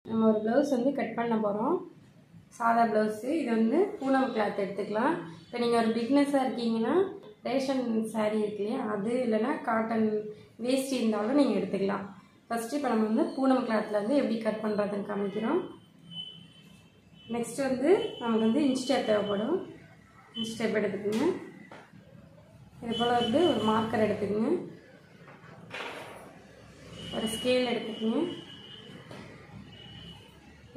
நம்ம ஒரு ப்ளவுஸ் வந்து கட் பண்ண போகிறோம். சாதா ப்ளவுஸு. இது வந்து பூனம் கிளாத் எடுத்துக்கலாம். இப்போ நீங்கள் ஒரு பிக்னஸாக இருக்கீங்கன்னா ரேஷன் சாரீ இருக்கு இல்லையா, அது இல்லைன்னா காட்டன் வேஸ்ட் இருந்தாலும் நீங்கள் எடுத்துக்கலாம். ஃபஸ்ட்டு இப்போ நம்ம வந்து பூனம் கிளாத்தில் வந்து எப்படி கட் பண்ணுறதுன்னு காமிக்கிறோம். நெக்ஸ்ட் வந்து நமக்கு வந்து இன்ச் டேப் தேவைப்படும். இன்ச் டேப் எடுத்துக்கோங்க. இது போல் வந்து ஒரு மார்க்கர் எடுத்துக்கோங்க. ஒரு ஸ்கேல் எடுத்துக்கோங்க.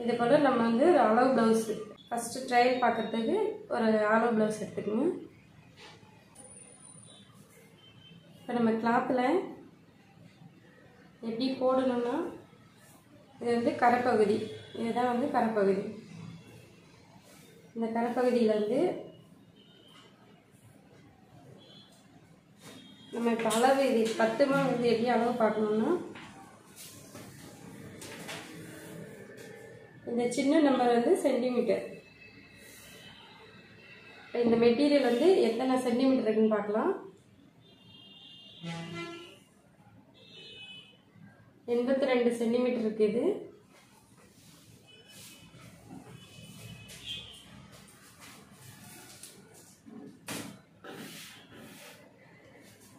இது போல் நம்ம வந்து ஒரு அளவு ப்ளவுஸு ஃபஸ்ட்டு ட்ரையல் பார்க்குறதுக்கு ஒரு அளவு ப்ளவுஸ் எடுத்துக்கோங்க. இப்போ நம்ம கிளாத்தில் எப்படி போடணும்னா, இது வந்து கரைப்பகுதி, இதுதான் வந்து கரைப்பகுதி. இந்த கரைப்பகுதியில் வந்து நம்ம இப்போ அளவு இது 10 வந்து எப்படி அளவு பார்க்கணுன்னா, இந்த சின்ன நம்பர் வந்து சென்டிமீட்டர். இந்த மெட்டீரியல் வந்து எத்தனை சென்டிமீட்டர் இருக்குன்னு பார்க்கலாம். 82 சென்டிமீட்டர் இருக்குது.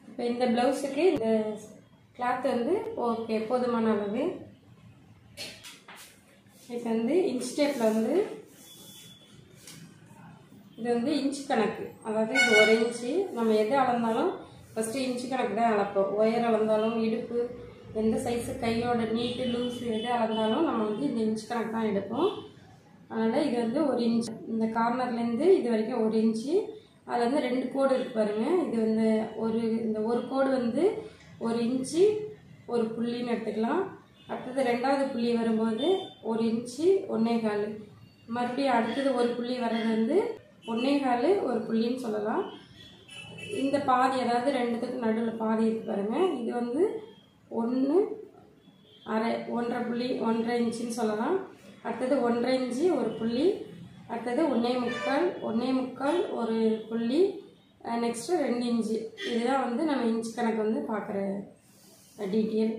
இப்போ இந்த ப்ளவுஸுக்கு இந்த கிளாத் வந்து ஓகே போதுமான அளவு. இப்போ வந்து இன்ச் டேப்பில் வந்து இது வந்து இன்ச் கணக்கு, அதாவது இது 1 இன்ச்சு. நம்ம எது அளந்தாலும் ஃபஸ்ட்டு இன்ச்சு கணக்கு தான் அளப்போம். ஒயர் அளந்தாலும், இடுப்பு எந்த சைஸு, கையோட நீட்டு லூஸு எது அளந்தாலும் நம்ம வந்து இந்த இன்ச் கணக்கு தான் எடுப்போம். அதனால் இது வந்து 1 இன்ச். இந்த கார்னர்லேருந்து இது வரைக்கும் 1 இன்ச்சு. அதில் வந்து 2 கோடு இருக்குது பாருங்கள். இது வந்து இந்த ஒரு கோடு வந்து 1 இன்ச்சு 1 புள்ளின்னு எடுத்துக்கலாம். அடுத்தது 2வது புள்ளி வரும்போது 1 இன்ச்சு 1.25. மறுபடியும் அடுத்தது ஒரு புள்ளி வர்றது வந்து 1.25 1 புள்ளின்னு சொல்லலாம். இந்த பாதி, அதாவது 2த்துக்கு நடுவில் பாதி இருக்குது பாருங்கள், இது வந்து 1.5 புள்ளி 1.5 இன்ச்சுன்னு சொல்லலாம். அடுத்தது 1.5 இன்ச்சு 1 புள்ளி, அடுத்தது 1.25 1 புள்ளி, நெக்ஸ்ட்டு 2 இன்ச்சு. இதுதான் வந்து நம்ம இன்ச் கணக்கு வந்து பார்க்குற டீட்டெயில்.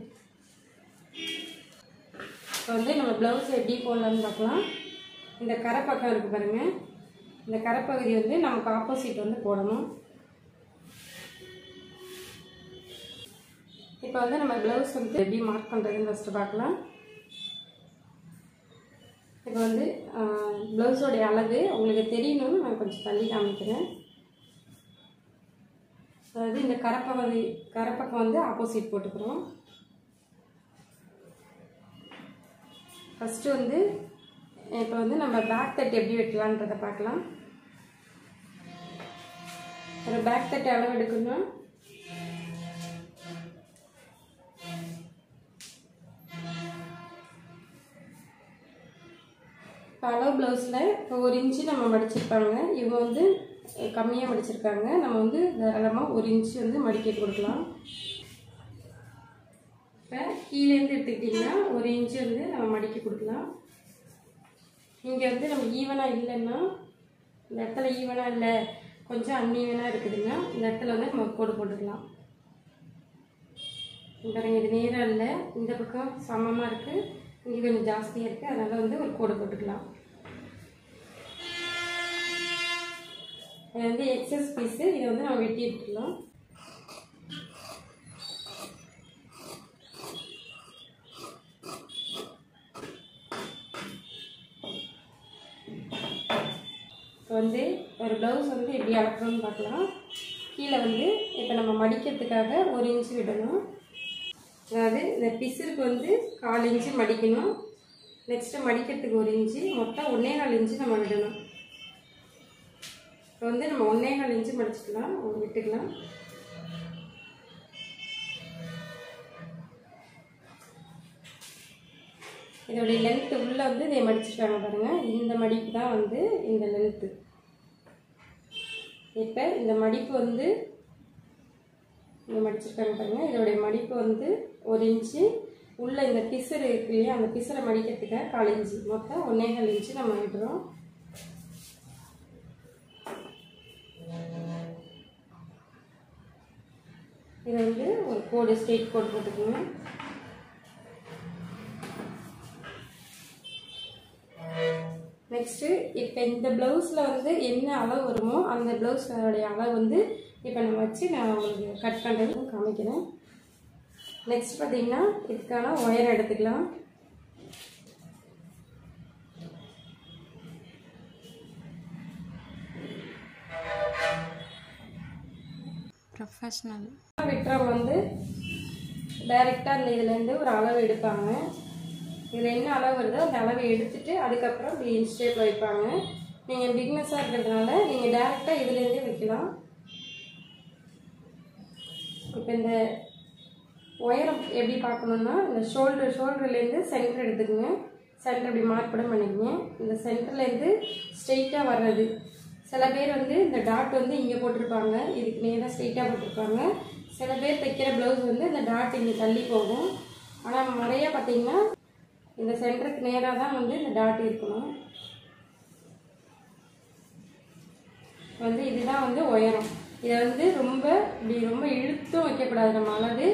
இப்போ வந்து நம்ம ப்ளவுஸ் எப்படி போடலான்னு பார்க்கலாம். இந்த கரை பக்கம் இருக்குது பாருங்கள், இந்த கரைப்பகுதி வந்து நமக்கு ஆப்போசிட் வந்து போடணும். இப்போ வந்து நம்ம ப்ளவுஸ் வந்து எப்படி மார்க் பண்ணுறதுன்னு ஃபஸ்ட்டு பார்க்கலாம். இப்போ வந்து ப்ளவுஸோடைய அளவு உங்களுக்கு தெரியணும்னு நான் கொஞ்சம் தள்ளி காமிக்கிறேன். அதாவது இந்த கரைப்பக்கம் வந்து ஆப்போசிட் போட்டுக்கிறோம். ஃபஸ்ட்டு வந்து இப்போ வந்து நம்ம பேக் தட்டு எப்படி வெட்டலான்றதை பார்க்கலாம். ஒரு பேக் தட்டு அளவு எடுக்கணும். இப்போ அளவு ப்ளவுஸில் இப்போ 1 இன்ச்சு நம்ம மடிச்சிருப்பாங்க. இவங்க வந்து கம்மியாக மடிச்சிருக்காங்க. நம்ம வந்து தாராளமாக 1 இன்ச்சு வந்து மடிக்க கொடுக்கலாம். இப்போ கீழேருந்து எடுத்துக்கிட்டிங்கன்னா 1 இன்ச்சு வந்து நம்ம மடிக்க கொடுக்கலாம். இங்கே வந்து நம்ம ஈவனாக இல்லைன்னா, இந்த இடத்துல ஈவனாக இல்லை, கொஞ்சம் அன்ஈவனாக இருக்குதுன்னா இந்த இடத்துல வந்து நம்ம கோடு போட்டுக்கலாம். பாருங்க, இது நேராக இல்லை, இந்த பக்கம் சமமாக இருக்குது, இங்கே கொஞ்சம் ஜாஸ்தியாக இருக்குது, அதனால் வந்து ஒரு கோடு போட்டுக்கலாம். இது வந்து எக்ஸஸ் பீஸு, இதை வந்து நம்ம வெட்டி எடுத்துக்கலாம். இப்போ வந்து ஒரு ப்ளவுஸ் வந்து எப்படி அளக்கணும்னு பார்க்கலாம். கீழே வந்து இப்போ நம்ம மடிக்கிறதுக்காக 1 இன்ச்சு விடணும். அதாவது இந்த பிசுருக்கு வந்து 1/4 இன்ச்சு மடிக்கணும். நெக்ஸ்ட்டு மடிக்கிறதுக்கு 1 இன்ச்சு, மொத்தம் 1.25 இன்ச்சு நம்ம விடணும். இப்போ வந்து நம்ம 1.25 இன்ச்சு மடிச்சுக்கலாம், விட்டுக்கலாம். இதோடைய லென்த்து உள்ளே வந்து இதை மடிச்சிருக்காங்க பாருங்கள். இந்த மடிப்பு தான் வந்து இந்த லென்த்து. இப்போ இந்த மடிப்பு வந்து இங்கே மடிச்சிருக்காங்க பாருங்கள். இதோடைய மடிப்பு வந்து 1 இன்ச்சு. உள்ளே இந்த பிசுறு இருக்கு இல்லையா, அந்த பிசுரை மடிக்கிறதுக்காக 1/4 இன்ச்சு, மொத்தம் 1.25 இன்ச்சு நம்ம விடுறோம். இதை வந்து ஒரு கோடு, ஸ்ட்ரெயிட் கோடு போட்டுக்கோங்க. நெக்ஸ்ட்டு இப்போ இந்த ப்ளவுஸில் வந்து என்ன அளவு வருமோ அந்த ப்ளவுஸோடைய அளவு வந்து இப்போ நம்ம வச்சு நான் உங்களுக்கு கட் பண்ணுறது காமிக்கிறேன். நெக்ஸ்ட் பார்த்திங்கன்னா இதுக்கான ஒயர் எடுத்துக்கலாம். ப்ரொஃபஷ்னல் வெட்டுறவங்க வந்து டைரெக்டாக அந்த இதுலேருந்து ஒரு அளவு எடுப்பாங்க. இதில் என்ன அளவு வருதோ அந்த அளவை எடுத்துகிட்டு அதுக்கப்புறம் இப்படி இன்ஸ்டேப்பில் வைப்பாங்க. நீங்கள் பிக்னஸாக இருக்கிறதுனால நீங்கள் டைரெக்டாக இதுலேருந்தே வைக்கலாம். இப்போ இந்த உயரம் எப்படி பார்க்கணுன்னா இந்த ஷோல்டர்லேருந்து சென்டர் எடுத்துக்கோங்க. சென்டர் இப்படி மார்க் கூட பண்ணிக்கோங்க. இந்த சென்டர்லேருந்து ஸ்ட்ரெயிட்டாக வர்றது. சில பேர் வந்து இந்த டாட் வந்து இங்கே போட்டிருப்பாங்க, இதுக்கு நேராக ஸ்ட்ரெயிட்டாக போட்டிருப்பாங்க. சில பேர் தைக்கிற ப்ளவுஸ் வந்து இந்த டாட் இங்கே தள்ளி போகும். ஆனால் நிறையா பார்த்திங்கன்னா இந்த சென்டருக்கு நேராக தான் வந்து இந்த டாட் இருக்கணும். வந்து இதுதான் வந்து உயரம். இதை வந்து ரொம்ப இழுத்தும் வைக்கக்கூடாது நம்ம அளவு.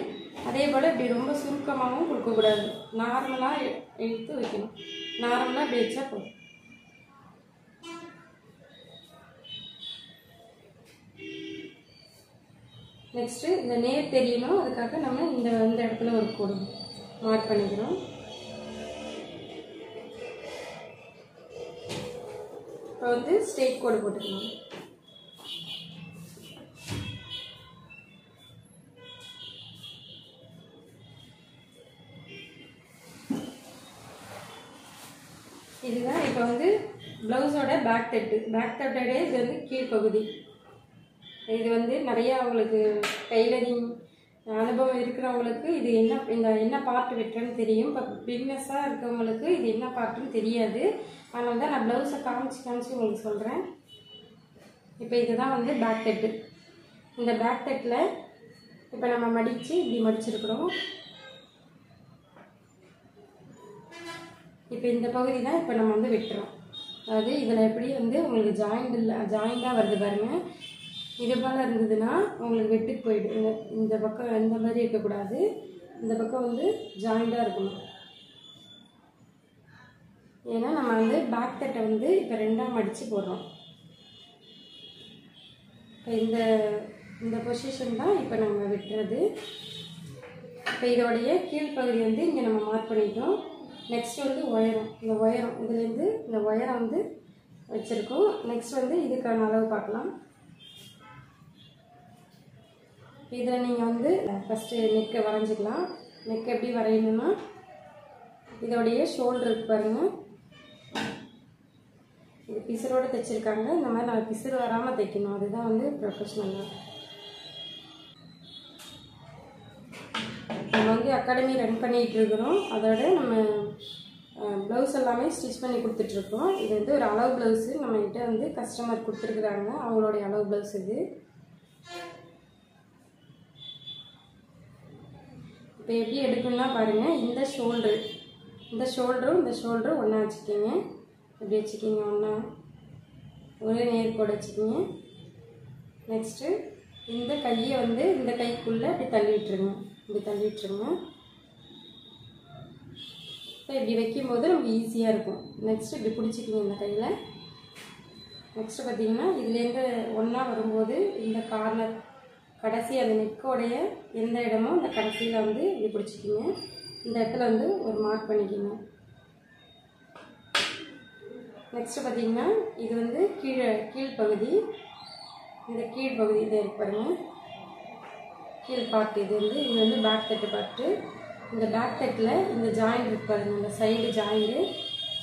அதே போல் இப்படி ரொம்ப சுருக்கமாகவும் கொடுக்கக்கூடாது. நார்மலாக இழுத்து வைக்கணும். நார்மலாக இப்படி வச்சா போதும். நெக்ஸ்ட்டு இந்த நேர் தெரியணும், அதுக்காக நம்ம இந்த இடத்துல ஒரு கோடு மார்க் பண்ணிக்கிறோம். இப்போ வந்து ஸ்ட்ரெயிட் கோடு போட்டுக்கலாம். இதுதான் இப்போ வந்து ப்ளவுஸோட பேக் தட்டோட இது வந்து கீழ்ப்பகுதி. இது வந்து நிறையா அவங்களுக்கு டைலரிங் அனுபவம் இருக்கிறவங்களுக்கு இது என்ன பார்ட் வெட்டுறேன்னு தெரியும். இப்போ பிக்னஸாக இருக்கிறவங்களுக்கு இது என்ன பார்ட்டுன்னு தெரியாது. அதனால தான் நான் ப்ளவுஸை காமிச்சு உங்களுக்கு சொல்கிறேன். இப்போ இதுதான் வந்து பேக் தட்டு. இந்த பேக் தட்டில் இப்போ நம்ம மடித்து இப்படி மடிச்சிருக்கிறோம். இப்போ இந்த பகுதி தான் இப்போ நம்ம வந்து வெட்டுறோம். அதாவது இதில் எப்படி வந்து உங்களுக்கு ஜாயிண்டாக வருது பாருங்கள். இது போல் இருந்ததுன்னா உங்களுக்கு வெட்டுக்கு போயிடுங்க. இந்த பக்கம் இந்த மாதிரி இருக்கக்கூடாது. இந்த பக்கம் வந்து ஜாயிண்டாக இருக்கணும். ஏன்னா நம்ம வந்து பேக் தட்டை வந்து இப்போ ரெண்டாக மடித்து போடுறோம். இப்போ இந்த பொசிஷன் தான் இப்போ நம்ம வெட்டுறது. இப்போ இதோடைய கீழ்ப்பகுதி வந்து இங்கே நம்ம மார்க் பண்ணிட்டோம். நெக்ஸ்ட் வந்து உயரம். இந்த உயரம் இதுலேருந்து இந்த உயரம் வந்து வச்சுருக்கோம். நெக்ஸ்ட் வந்து இதுக்கான அளவு பார்க்கலாம். இதில் நீங்கள் வந்து ஃபஸ்ட்டு நெக்கை வரைஞ்சிக்கலாம். நெக் எப்படி வரையணும்னா இதோடைய ஷோல்டருக்கு பாருங்கள், இது பிசுரோடு தைச்சிருக்காங்க. இந்த மாதிரி நான் பிசுறு வராமல் தைக்கணும். அதுதான் வந்து ப்ரொஃபஷ்னலாக. நம்ம வந்து அகாடமி ரன் பண்ணிகிட்டு இருக்கிறோம். அதோட நம்ம ப்ளவுஸ் எல்லாமே ஸ்டிச் பண்ணி கொடுத்துட்ருக்கோம். இது வந்து ஒரு அளவு ப்ளவுஸு நம்மகிட்ட வந்து கஸ்டமர் கொடுத்துருக்குறாங்க. அவங்களுடைய அளவு ப்ளவுஸ் இது. இப்போ எப்படி எடுக்கணும்னா பாருங்கள், இந்த ஷோல்டரும் ஒன்றா வச்சுக்கிங்க. இப்படி வச்சுக்கிங்க, ஒன்றா ஒரே நேர்கோடு வச்சுக்கிங்க. நெக்ஸ்ட்டு இந்த கையை வந்து இந்த கைக்குள்ளே இப்படி தள்ளி விட்டுருங்க. இப்போ இப்படி வைக்கும்போது நமக்கு ஈஸியாக இருக்கும். நெக்ஸ்ட்டு இப்படி பிடிச்சிக்கிங்க இந்த கையில். நெக்ஸ்ட்டு பார்த்திங்கன்னா இதுலேருந்து ஒன்றா வரும்போது இந்த கார்னர் கடைசி அந்த நெக்கோடைய எந்த இடமோ அந்த கடைசியில் வந்து இப்படி பிடிச்சிக்கிங்க. இந்த இடத்துல வந்து ஒரு மார்க் பண்ணிக்கிங்க. நெக்ஸ்ட்டு பார்த்திங்கன்னா இது வந்து கீழ்ப்பகுதி. இந்த கீழ்ப்பகுதி இதை இருக்கு பாருங்கள், கீழ் பார்ட். இது வந்து பேக் தட்டு பார்ட்டு. இந்த பேக் தட்டில் இந்த ஜாயிண்ட் இருக்கு பாருங்கள், இந்த சைடு ஜாயிண்ட்டு.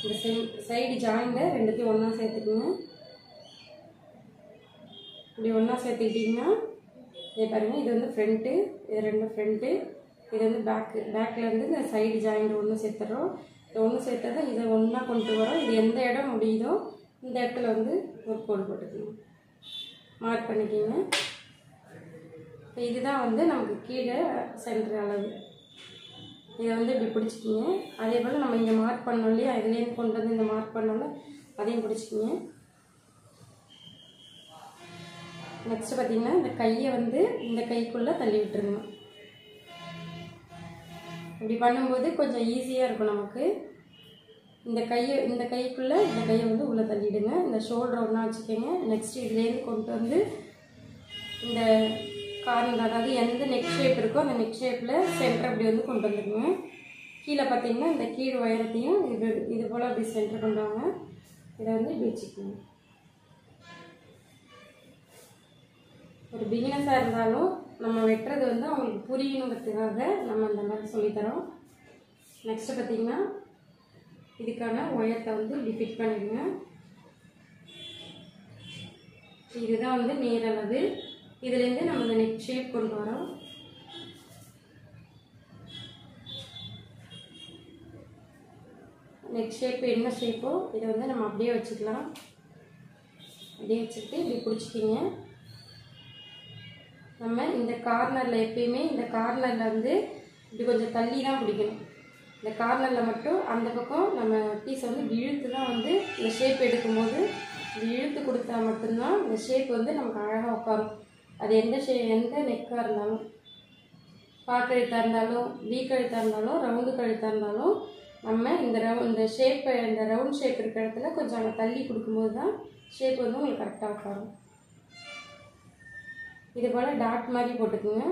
இந்த சைடு ஜாயிண்ட்டை ரெண்டுத்தையும் ஒன்றா சேர்த்துக்குங்க. இப்படி ஒன்றா சேர்த்துக்கிட்டிங்கன்னா இதே பாருங்கள், இது வந்து ஃப்ரண்ட்டு, இது ரெண்டும் ஃப்ரண்ட்டு, இது வந்து பேக்கில் இருந்து இந்த சைடு ஜாயிண்ட் ஒன்று சேர்த்துறோம். இது ஒன்று சேர்த்ததை இதை ஒன்றா கொண்டு வரோம். இது எந்த இடம் முடியுதோ இந்த இடத்துல வந்து ஒரு கோடு போட்டுக்கணும், மார்க் பண்ணிக்கிங்க. இப்போ இதுதான் வந்து நமக்கு கீழே சென்டர் அளவு. இதை வந்து இப்படி பிடிச்சிக்கிங்க. அதே போல் நம்ம இங்கே மார்க் பண்ணோம் இல்லையா, இதுலேருந்து கொண்டு வந்து இந்த மார்க் பண்ணோம்ல, அதையும் பிடிச்சிக்கிங்க. நெக்ஸ்ட் பார்த்திங்கன்னா இந்த கையை வந்து இந்த கைக்குள்ளே தள்ளி விட்டுருங்க. இப்படி பண்ணும்போது கொஞ்சம் ஈஸியாக இருக்கும் நமக்கு. இந்த கைக்குள்ளே இந்த கையை வந்து உள்ளே தள்ளிவிடுங்க. இந்த ஷோல்டரை ஒன்றா வச்சுக்கோங்க. நெக்ஸ்ட்டு இதுலேருந்து கொண்டு வந்து இந்த கார்னர், அதாவது எந்த நெக் ஷேப் இருக்கோ அந்த நெக் ஷேப்பில் சென்டர் அப்படி வந்து கொண்டு வந்துடுங்க. கீழே பார்த்தீங்கன்னா இந்த கீழ் உயரத்தையும் இது போல் அப்படி சென்டர் கொண்டு வாங்க. இதை வந்து இப்படி வச்சுக்கோங்க. ஒரு பிகினஸாக இருந்தாலும் நம்ம வெட்டுறது வந்து அவங்களுக்கு புரியணுங்கிறதுக்காக நம்ம இந்த மாதிரி சொல்லித்தரோம். நெக்ஸ்ட்டு பார்த்தீங்கன்னா இதுக்கான உயரத்தை வந்து இப்படி ஃபிட் பண்ணிடுங்க. இதுதான் வந்து நேரளவு. இதுலேருந்து நம்ம இந்த நெக் ஷேப் கொண்டு வரோம். நெக் ஷேப் என்ன ஷேப்போ இதை வந்து நம்ம அப்படியே வச்சுக்கலாம். அப்படியே வச்சுக்கிட்டு இப்படி பிடிச்சிக்கிங்க. நம்ம இந்த கார்னரில் எப்பயுமே இந்த கார்னரில் வந்து இப்படி கொஞ்சம் தள்ளி தான் பிடிக்கணும். இந்த கார்னரில் மட்டும் அந்த பக்கம் நம்ம பீஸை வந்து இழுத்து தான் வந்து இந்த ஷேப் எடுக்கும்போது இப்படி இழுத்து கொடுத்தா மட்டும்தான் இந்த ஷேப் வந்து நமக்கு அழகாக உட்காரும். அது எந்த நெக்காக இருந்தாலும், பாக்கழுத்தாக இருந்தாலும், வீ கழுத்தாக இருந்தாலும், ரவுண்டு கழுத்தாக இருந்தாலும், நம்ம இந்த ஷேப்பை இந்த ரவுண்ட் ஷேப் இருக்கிற இடத்துல கொஞ்சம் அங்கே தள்ளி கொடுக்கும்போது தான் ஷேப் வந்து உங்களுக்கு கரெக்டாக உட்காரும். இது போல் டாட் மாதிரி போட்டுக்குங்க.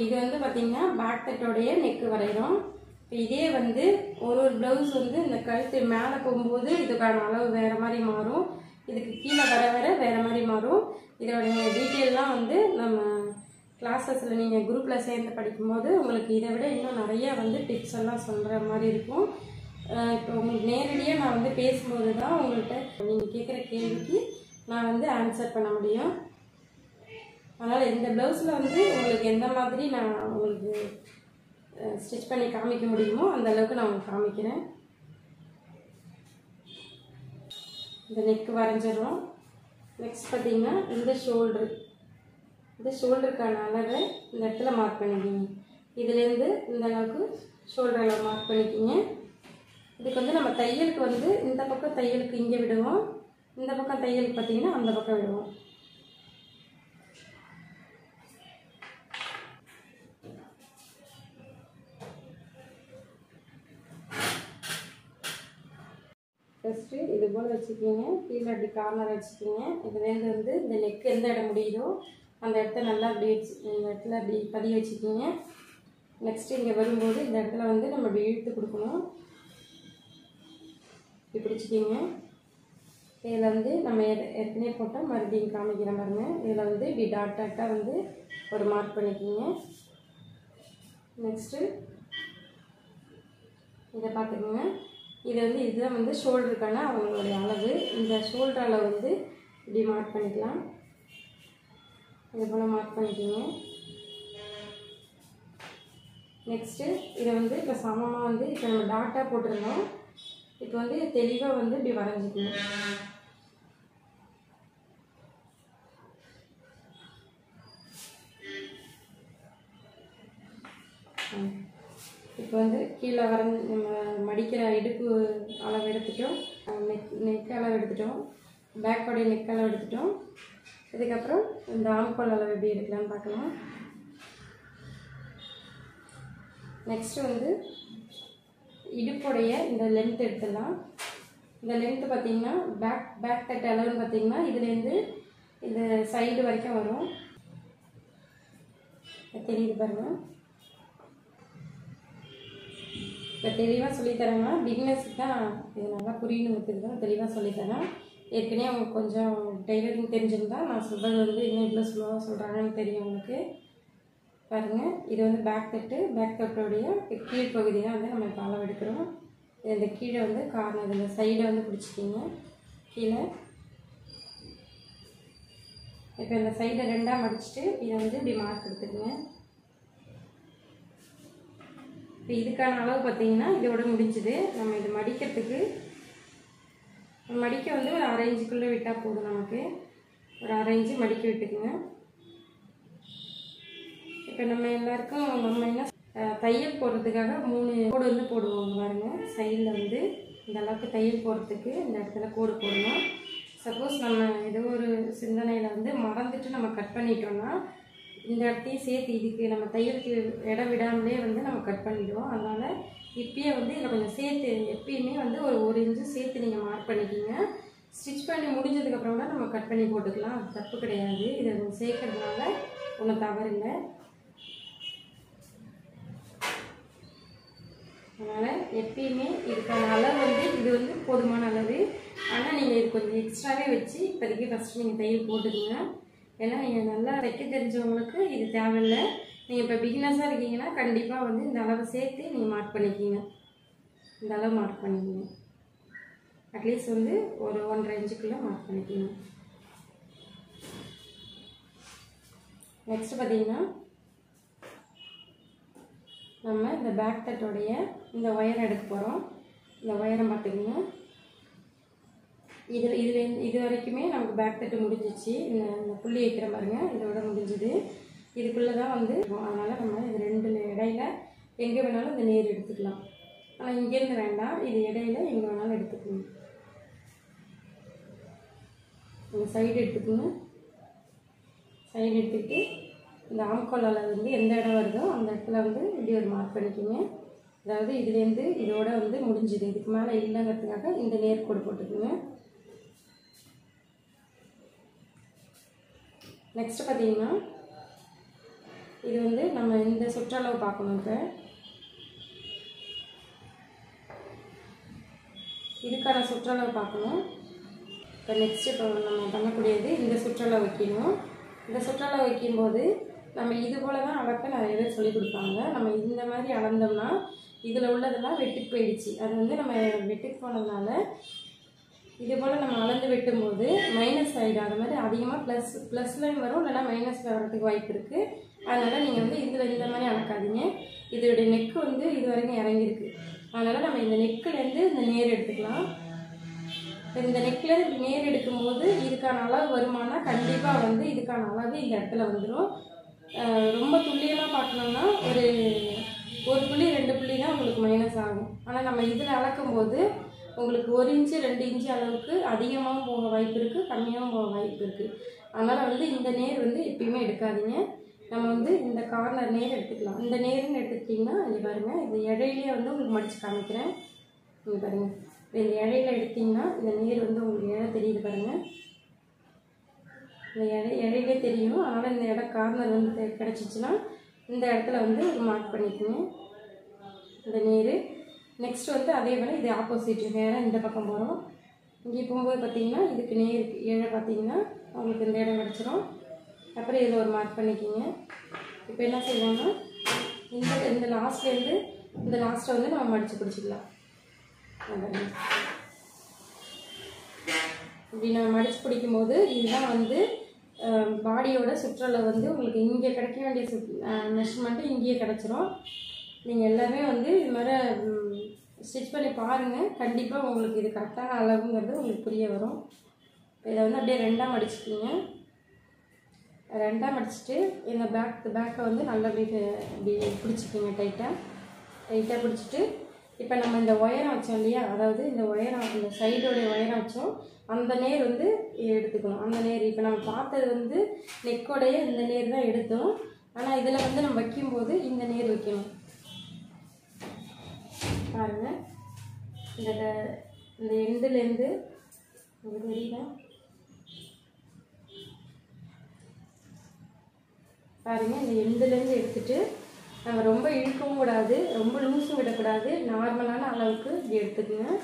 இது வந்து பார்த்திங்கன்னா பேக் தட்டோடைய நெக்கு வரைகிறோம். இப்போ இதே வந்து ஒரு ப்ளவுஸ் வந்து இந்த கழுத்து மேலே போகும்போது இதுக்கான அளவு வேறு மாதிரி மாறும். இதுக்கு கீழே வர வேறு மாதிரி மாறும். இதோடைய டீட்டெயிலெலாம் வந்து நம்ம கிளாஸஸில் நீங்கள் குரூப்பில் சேர்ந்து படிக்கும்போது உங்களுக்கு இதை விட இன்னும் நிறையா வந்து டிப்ஸ் எல்லாம் சொல்கிற மாதிரி இருக்கும். இப்போ உங்களுக்கு நேரடியாக நான் வந்து பேசும்போது தான் உங்கள்கிட்ட நீங்கள் கேட்குற கேள்விக்கு நான் வந்து ஆன்சர் பண்ண முடியும். அதனால் இந்த ப்ளவுஸில் வந்து உங்களுக்கு எந்த மாதிரி நான் உங்களுக்கு ஸ்டிச் பண்ணி காமிக்க முடியுமோ அந்த அளவுக்கு நான் உங்களுக்கு காமிக்கிறேன். இந்த நெக்கு வரைஞ்சிடும். நெக்ஸ்ட் பார்த்திங்கன்னா இந்த ஷோல்டருக்கான அளவை இந்த இடத்துல மார்க் பண்ணிக்கிங்க. இதுலேருந்து இந்த அளவுக்கு ஷோல்டர் அளவு மார்க் பண்ணிக்கிங்க. இதுக்கு வந்து நம்ம தையலுக்கு வந்து இந்த பக்கம் தையலுக்கு இங்கே விடுவோம், இந்த பக்கம் தையலுக்கு பார்த்திங்கன்னா அந்த பக்கம் விடுவோம். ஃபஸ்ட்டு இது போல் வச்சுக்கிங்க. கீழே அப்படி கார்னர் வச்சுக்கிங்க. இதுலேருந்து வந்து இந்த நெக் எந்த இடம் முடியுதோ அந்த இடத்த நல்லா அப்படி இந்த இடத்துல அப்படி பதிய வச்சுக்கிங்க. நெக்ஸ்ட்டு இங்கே வரும்போது இந்த இடத்துல வந்து நம்ம அப்படி இழுத்து கொடுக்கணும். இப்படி பிடிச்சிக்கிங்க. இதில் வந்து நம்ம ஏற்கனவே போட்டால் மறுபடியும் காமிக்கிற பாருங்க. இதில் வந்து இப்படி டாட்டாக வந்து ஒரு மார்க் பண்ணிக்கிங்க. நெக்ஸ்ட்டு இதை பார்த்துக்கோங்க. இதை வந்து இதுதான் வந்து ஷோல்டருக்கான அவங்களுடைய அளவு. இந்த ஷோல்டர் அளவு வந்து இப்படி மார்க் பண்ணிக்கலாம். இது போல் மார்க் பண்ணிக்கிங்க. நெக்ஸ்ட்டு இதை வந்து இப்போ சமமாக வந்து இப்போ நம்ம டாட்டாக போட்டிருந்தோம். இப்போ வந்து தெளிவாக வந்து இப்படி வரைஞ்சிக்கணும். இப்போ வந்து கீழே நம்ம மடிக்கிற இடுப்பு அளவு எடுத்துட்டோம், நெக் அளவு எடுத்துட்டோம், பேக்கோடைய நெக் அளவு எடுத்துட்டோம். இதுக்கப்புறம் இந்த ஆம்கோல் அளவு எப்படி எடுக்கலான்னு பார்க்கலாம். நெக்ஸ்ட்டு வந்து இடுப்புடைய இந்த லென்த் எடுத்துடலாம். இந்த லென்த்து பார்த்திங்கன்னா பேக் தட்டு அளவுன்னு பார்த்திங்கன்னா இதுலேருந்து இந்த சைடு வரைக்கும் வரும். தெரியுது பாருங்கள். இப்போ தெளிவாக சொல்லித்தரேன்னா பிகினர்ஸுக்கு தான் இது நல்லா புரியணுங்கிறதுக்கு தான் தெளிவாக சொல்லித்தரேன். ஏற்கனவே அவங்களுக்கு கொஞ்சம் டெய்லரிங் தெரிஞ்சிருந்தால் நான் சொல்கிறது வந்து இன்னும் இவ்வளோ ஸ்லோவாக சொல்கிறாங்கன்னு தெரியும் உங்களுக்கு. பாருங்கள், இது வந்து பேக் தட்டோடைய கீழ்ப்பகுதி தான் வந்து நம்ம இப்போ அளவு எடுக்கிறோம். இந்த கீழே வந்து கார்னர் இந்த சைடை வந்து பிடிச்சிக்கிங்க கீழே. இப்போ இந்த சைடை ரெண்டாக மடிச்சுட்டு இதை வந்து இப்படி மார்க் எடுத்துக்கங்க. இப்போ இதுக்கான அளவு பார்த்திங்கன்னா இதோட முடிஞ்சுது. நம்ம இது மடிக்கிறதுக்கு மடிக்க வந்து ஒரு 1/2 இன்ச்சுக்குள்ளே விட்டால் போதும். நமக்கு ஒரு 1/2 இன்ச்சு மடிக்க விட்டுக்குங்க. இப்போ நம்ம எல்லாருக்கும் நம்ம என்ன தையல் போடுறதுக்காக 3 கோடு வந்து போடுவோம் பாருங்கள். சைடில் வந்து இந்த அளவுக்கு தையல் போடுறதுக்கு இந்த இடத்துல கோடு போடணும். சப்போஸ் நம்ம ஏதோ ஒரு சிந்தனையில் வந்து மறந்துட்டு நம்ம கட் பண்ணிட்டோம்னா இந்த இடத்தையும் சேர்த்து இதுக்கு நம்ம தையலுக்கு இடம் விடாமலே வந்து நம்ம கட் பண்ணிடுவோம். அதனால் இப்பயே வந்து இதில் கொஞ்சம் சேர்த்து எப்பயுமே வந்து ஒரு இன்ச்சு சேர்த்து நீங்கள் மார்க் பண்ணிக்கிங்க. ஸ்டிச் பண்ணி முடிஞ்சதுக்கப்புறம் கூட நம்ம கட் பண்ணி போட்டுக்கலாம், அது தப்பு கிடையாது. இதை சேர்க்கறதுனால ஒன்றும் தவறு இல்லை. அதனால் எப்பயுமே இதுக்கான அளவு வந்து இது வந்து போதுமான அளவு. ஆனால் நீங்கள் இது கொஞ்சம் எக்ஸ்ட்ராவே வச்சு இப்போதைக்கு ஃபஸ்ட்டு நீங்கள் தையல் போட்டுக்கோங்க. ஏன்னா நீங்கள் நல்லா தைக்க தெரிஞ்சவங்களுக்கு இது தேவையில்லை. நீங்கள் இப்போ பிகினர்ஸாக இருக்கீங்கன்னா கண்டிப்பாக வந்து இந்த அளவு சேர்த்து நீங்கள் மார்க் பண்ணிக்கிங்க. இந்த அளவு மார்க் பண்ணிக்கிங்க. அட்லீஸ்ட் வந்து ஒரு 1.5 இன்ச்சுக்குள்ளே மார்க் பண்ணிக்கிங்க. நெக்ஸ்ட் பார்த்தீங்கன்னா நம்ம இந்த பேக் தட்டோடைய இந்த ஒயர் எடுக்க போகிறோம். இந்த ஒயரை பார்த்துக்கிங்க. இது வரைக்குமே நமக்கு பேக் தட்டு முடிஞ்சிச்சு. இந்த புள்ளி வைக்கிற பாருங்க, இதோட முடிஞ்சுது. இதுக்குள்ளே தான் வந்து அதனால் நம்ம இது ரெண்டு இடையில எங்கே வேணாலும் இந்த நேர் எடுத்துக்கலாம். ஆனால் இங்கேருந்து வேண்டாம், இது இடையில எங்கே வேணாலும் எடுத்துக்கணும். இந்த சைடு எடுத்துக்கணும். சைடு எடுத்துக்கிட்டு இந்த ஆம்கோலால் வந்து எந்த இடம் வருதோ அந்த இடத்துல வந்து இப்படி ஒரு மார்க் பண்ணிக்கோங்க. அதாவது இதுலேருந்து இதோட வந்து முடிஞ்சுது, இதுக்கு மேலே இல்லைங்கிறதுக்காக இந்த நேர்கோடு போட்டுக்கோங்க. நெக்ஸ்ட் பார்த்தீங்கன்னா இது வந்து நம்ம இந்த சுற்றளவு பார்க்கணும். இப்போ இதுக்கான சுற்றளவு பார்க்கணும். இப்போ நெக்ஸ்ட் இப்போ நம்ம பண்ணக்கூடியது இந்த சுற்றளவு வைக்கணும். இந்த சுற்றளவு வைக்கும்போது நம்ம இது போல் தான் அளக்க நிறைய பேர் சொல்லிக் கொடுப்பாங்க. நம்ம இந்த மாதிரி அளந்தோம்னா இதில் உள்ளதெல்லாம் வெட்டுக்கு போயிடுச்சு. அது வந்து நம்ம வெட்டுக்கு போனதுனால இது போல் நம்ம அளந்து வெட்டும்போது மைனஸ் ஆகிடும். அது மாதிரி அதிகமாக ப்ளஸ்லையும் வரும், இல்லைனா மைனஸில் வரதுக்கு வாய்ப்பு இருக்குது. அதனால் நீங்கள் வந்து இதில் இந்த மாதிரி அளக்காதீங்க. இதோடைய நெக்கு வந்து இது வரைக்கும் இறங்கியிருக்கு. அதனால் நம்ம இந்த நெக்குலேருந்து இந்த நேர் எடுத்துக்கலாம். இந்த நெக்கில் நேர் எடுக்கும்போது இதுக்கான அளவு வருமானா கண்டிப்பாக வந்து இதுக்கான அளவு இந்த இடத்துல வந்துடும். ரொம்ப துல்லியமாக பார்க்கணுன்னா ஒரு புள்ளி 2 புள்ளி தான் உங்களுக்கு மைனஸ் ஆகும். ஆனால் நம்ம இதில் அளக்கும்போது உங்களுக்கு 1 இன்ச்சு 2 இன்ச்சு அளவுக்கு அதிகமாகவும் போக வாய்ப்பு இருக்குது, கம்மியாகவும் போக வாய்ப்பு இருக்குது. அதனால் வந்து இந்த நேர் வந்து எப்பயுமே எடுக்காதீங்க. நம்ம வந்து இந்த கார்னர் நேர் எடுத்துக்கலாம். இந்த நேருன்னு எடுத்துக்கிட்டிங்கன்னா இங்கே பாருங்கள், இந்த இடையிலே வந்து உங்களுக்கு மடித்து காமிக்கிறேன். இங்கே பாருங்கள், இந்த இடையில எடுத்திங்கன்னா இந்த நேர் வந்து உங்களுக்கு இடம் தெரியுது பாருங்கள். இந்த இடையிலே தெரியும். அதனால் இந்த இடம் கார்னர் வந்து கிடச்சிச்சின்னா இந்த இடத்துல வந்து மார்க் பண்ணிக்கோங்க இந்த நேர். நெக்ஸ்ட் வந்து அதே போல் இது ஆப்போசிட் வேறு இந்த பக்கம் போகிறோம். இங்கே போகும்போது பார்த்திங்கன்னா இதுக்கு நேருக்கு ஏழை பார்த்திங்கன்னா உங்களுக்கு இந்த இடம் கிடச்சிரும். அப்புறம் இதில் ஒரு மார்க் பண்ணிக்கிங்க. இப்போ என்ன செய்வோம்னா இந்த லாஸ்ட்லேருந்து இந்த லாஸ்ட்டை வந்து நம்ம மடித்து பிடிச்சிக்கலாம். இப்படி நம்ம மடித்து பிடிக்கும்போது இதுதான் வந்து பாடியோட சுற்றளவு வந்து உங்களுக்கு இங்கே கிடைக்க வேண்டிய மெஷர்மெண்ட்டு இங்கேயே கிடச்சிரும். நீங்கள் எல்லாமே வந்து இது மாதிரி ஸ்டிச் பண்ணி பாருங்கள். கண்டிப்பாக உங்களுக்கு இது கரெக்டான அளவுங்கிறது உங்களுக்கு புரிய வரும். இதை வந்து அப்படியே ரெண்டாக மடிச்சுக்கிங்க. ரெண்டாக மடிச்சுட்டு இந்த பேக்கை வந்து நல்லா இப்படி பிடிச்சிக்கிங்க டைட்டாக பிடிச்சிட்டு இப்போ நம்ம இந்த ஒயரம் வச்சோம் இல்லையா, அதாவது இந்த ஒயரம் இந்த சைடோடைய ஒயரம் வச்சோம், அந்த நேர் வந்து எடுத்துக்கணும். அந்த நேர் இப்போ நம்ம பார்த்தது வந்து நெக்கோடைய இந்த நேர் தான் எடுத்தோம். ஆனால் இதில் வந்து நம்ம வைக்கும்போது இந்த நேர் வைக்கணும். பாருங்கள், இந்த எண்டுலேருந்து உங்களுக்கு தெரியுதா பாருங்கள், இந்த எண்டுலேருந்து எடுத்துகிட்டு நம்ம ரொம்ப இழுக்கவும் கூடாது, ரொம்ப லூஸும் விடக்கூடாது, நார்மலான அளவுக்கு இப்படி எடுத்துக்கோங்க.